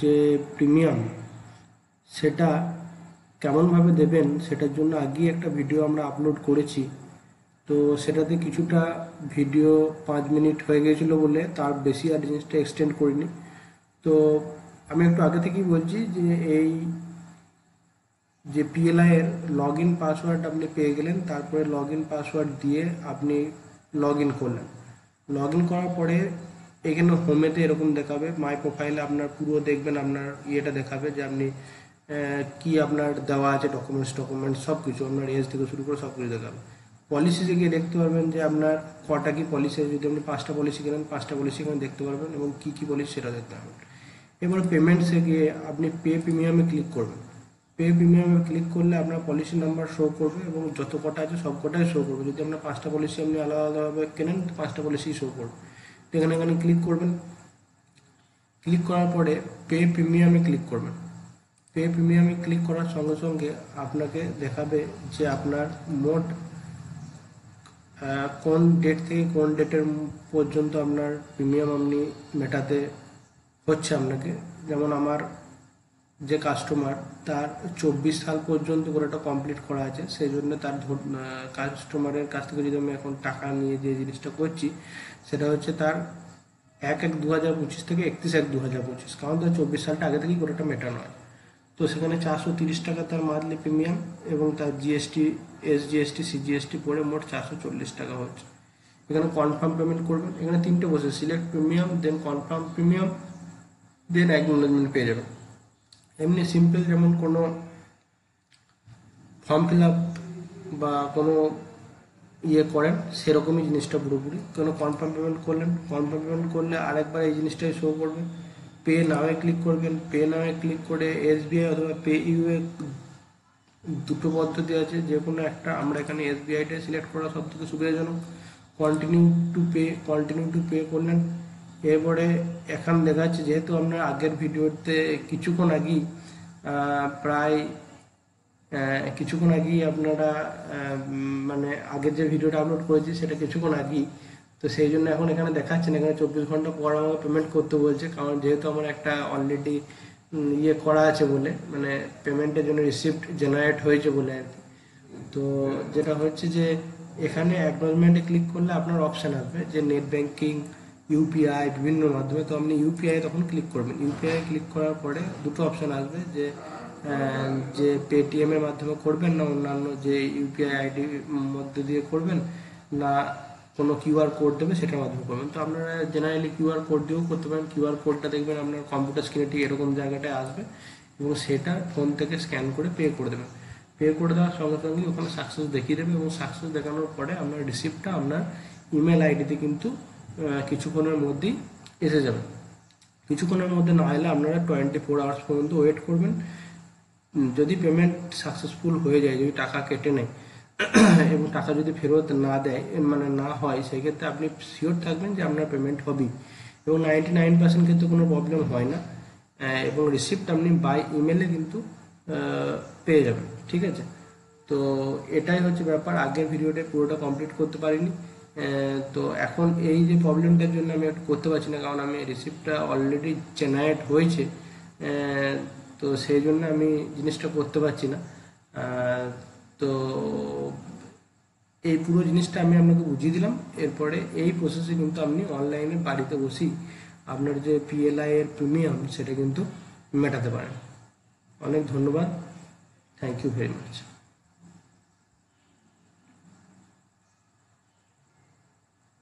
যে প্রিমিয়াম সেটা কেমনভাবে দেবেন সেটার জন্য আগেই একটা ভিডিও আমরা আপলোড করেছি। তো সেটাতে কিছুটা ভিডিও 5 মিনিট হয়ে গিয়েছিলো বলে তার বেশি আর জিনিসটা এক্সটেন্ড করিনি। তো আমি একটু আগে থেকেই বলছি যে এই যে পিএলআই এর লগ ইন পাসওয়ার্ড আপনি পেয়ে গেলেন, তারপরে লগ ইন পাসওয়ার্ড দিয়ে আপনি লগ ইন করলেন। লগ ইন করার পরে এখানে হোমেতে এরকম দেখাবে, মাই প্রোফাইলে আপনার পুরো দেখবেন আপনার ইয়েটা দেখাবে যে আপনি কি আপনার দেওয়া আছে, ডকুমেন্টস সব কিছু, আপনার এজ থেকে শুরু করে সব কিছু দেখাবে। পলিসিতে গিয়ে দেখতে পারবেন যে আপনার কটা কি পলিসি আছে। যদি আপনি 5টা পলিসি কেনেন 5টা পলিসি এখানে দেখতে পারবেন এবং কী কী পলিসি সেটা দেখতে পারবেন। এবার পেমেন্টসে গিয়ে আপনি পে প্রিমিয়ামে ক্লিক করবেন। পে প্রিমিয়ামে ক্লিক করলে আপনার পলিসি নাম্বার শো করবে এবং যত কটা আছে সব কটাই শো করবে। যদি আপনার 5টা পলিসি আপনি আলাদা আলাদাভাবে কেনেন 5টা পলিসি শো করবে। এখানে ক্লিক করবেন। ক্লিক করার পরে পে প্রিমিয়ামে ক্লিক করবেন। পে প্রিমিয়ামে ক্লিক করার সঙ্গে সঙ্গে আপনাকে দেখাবে যে আপনার মোট কোন ডেট থেকে কোন ডেটের পর্যন্ত আপনার প্রিমিয়াম আপনি মেটাতে হচ্ছে আপনাকে। যেমন আমার যে কাস্টমার তার 24 সাল পর্যন্ত পুরোটা কমপ্লিট করা আছে, সেই জন্য তার কাস্টমারের কাছ থেকে যদি আমি এখন টাকা নিয়ে যে জিনিসটা করছি সেটা হচ্ছে তার 1/1/2025 থেকে 31/1/2025, কারণ তার 24 সালটা আগে থেকেই পুরোটা মেটানো হয়। তো সেখানে 430 টাকা তার মান্থলি প্রিমিয়াম এবং তার জিএসটি, এসজিএসটি, সিজিএসটি পড়ে মোট 440 টাকা হচ্ছে। এখানে কনফার্ম পেমেন্ট করবেন। এখানে 3টে বসে, সিলেক্ট প্রিমিয়াম, দেন কনফার্ম প্রিমিয়াম, দেন অ্যাকনোলেজমেন্ট পেয়ে যাবেন। এমনি সিম্পল যেমন কোনো ফর্ম ফিল আপ বা কোনো ইয়ে করেন সেরকমই জিনিসটা পুরোপুরি। কোনো কনফার্ম পেমেন্ট করলেন, কনফার্ম পেমেন্ট করলে আরেকবার এই জিনিসটাই শো করবে। পে নাওয়ে ক্লিক করবেন। পে নাওয়ে ক্লিক করে এসবিআই অথবা পে ইউএ দুটো পদ্ধতি আছে, যে কোনো একটা। আমরা এখানে এসবিআইটা সিলেক্ট করা সব থেকে সুবিধাজনক। কন্টিনিউ টু পে করলেন। এরপরে এখানে দেখা যাচ্ছে যেহেতু আমরা আগের ভিডিওতে কিছুক্ষণ আগেই আপনারা মানে আগের যে ভিডিওটা আপলোড করেছি সেটা কিছুক্ষণ আগেই, তো সেই জন্য এখন এখানে দেখাচ্ছে না, এখানে 24 ঘন্টা পর আমাকে পেমেন্ট করতে বলছে, কারণ যেহেতু আমার একটা অলরেডি ইয়ে করা আছে বলে, মানে পেমেন্টের জন্য রিসিপ্ট জেনারেট হয়েছে বলে আর কি। তো যেটা হচ্ছে যে এখানে অ্যাকনোলেজমেন্টে ক্লিক করলে আপনার অপশান আসবে যে নেট ব্যাঙ্কিং, ইউপিআই, বিভিন্ন মাধ্যমে। তো আপনি ইউপিআই তখন ক্লিক করবেন। ইউপিআই ক্লিক করার পরে দুটো অপশান আসবে যে পেটিএমের মাধ্যমে করবেন না অন্যান্য যে ইউপিআই আইডির মধ্যে দিয়ে করবেন, না কোনো কিউআর কোড দেবে সেটার মাধ্যমে করবেন। তো আপনারা জেনারেলি কিউআর কোড দিয়েও করতে পারেন। কিউআর কোডটা দেখবেন আপনার কম্পিউটার স্ক্রিনে ঠিক এরকম জায়গাটায় আসবে এবং সেটা ফোন থেকে স্ক্যান করে পে করে দেবেন। পে করে দেওয়ার সঙ্গে সঙ্গে ওখানে সাকসেস দেখিয়ে দেবে এবং সাকসেস দেখানোর পরে আপনার রিসিপ্টটা আপনার ইমেল আইডিতে কিন্তু কিছুক্ষণের মধ্যেই এসে যাবে। কিছুক্ষণের মধ্যে না এলে আপনারা 24 আওয়ার্স পর্যন্ত ওয়েট করবেন। যদি পেমেন্ট সাকসেসফুল হয়ে যায়, যদি টাকা কেটে নেয় এবং টাকা যদি ফেরত না দেয়, মানে না হয়, সেই ক্ষেত্রে আপনি শিওর থাকবেন যে আপনার পেমেন্ট হবেই এবং 99% ক্ষেত্রে কোনো প্রবলেম হয় না এবং রিসিপ্ট আপনি বাই ইমেলে কিন্তু পেয়ে যাবেন। ঠিক আছে, তো এটাই হচ্ছে ব্যাপার। আগের ভিডিওটা পুরোটা কমপ্লিট করতে পারিনি, তো এখন এই যে প্রবলেমটার জন্য আমি একটু করতে পারছি না, কারণ আমি রিসিপ্টটা অলরেডি জেনারেট হয়েছে, তো সেই জন্য আমি জিনিসটা করতে পারছি না। তো এই পুরো জিনিসটা আমি আপনাকে বুঝিয়ে দিলাম। এরপরে এই প্রসেসে কিন্তু আপনি অনলাইনে বাড়িতে বসেই আপনার যে পিএলআই এর প্রিমিয়াম সেটা কিন্তু মেটাতে পারেন। অনেক ধন্যবাদ, থ্যাংক ইউ ভেরি মাচ।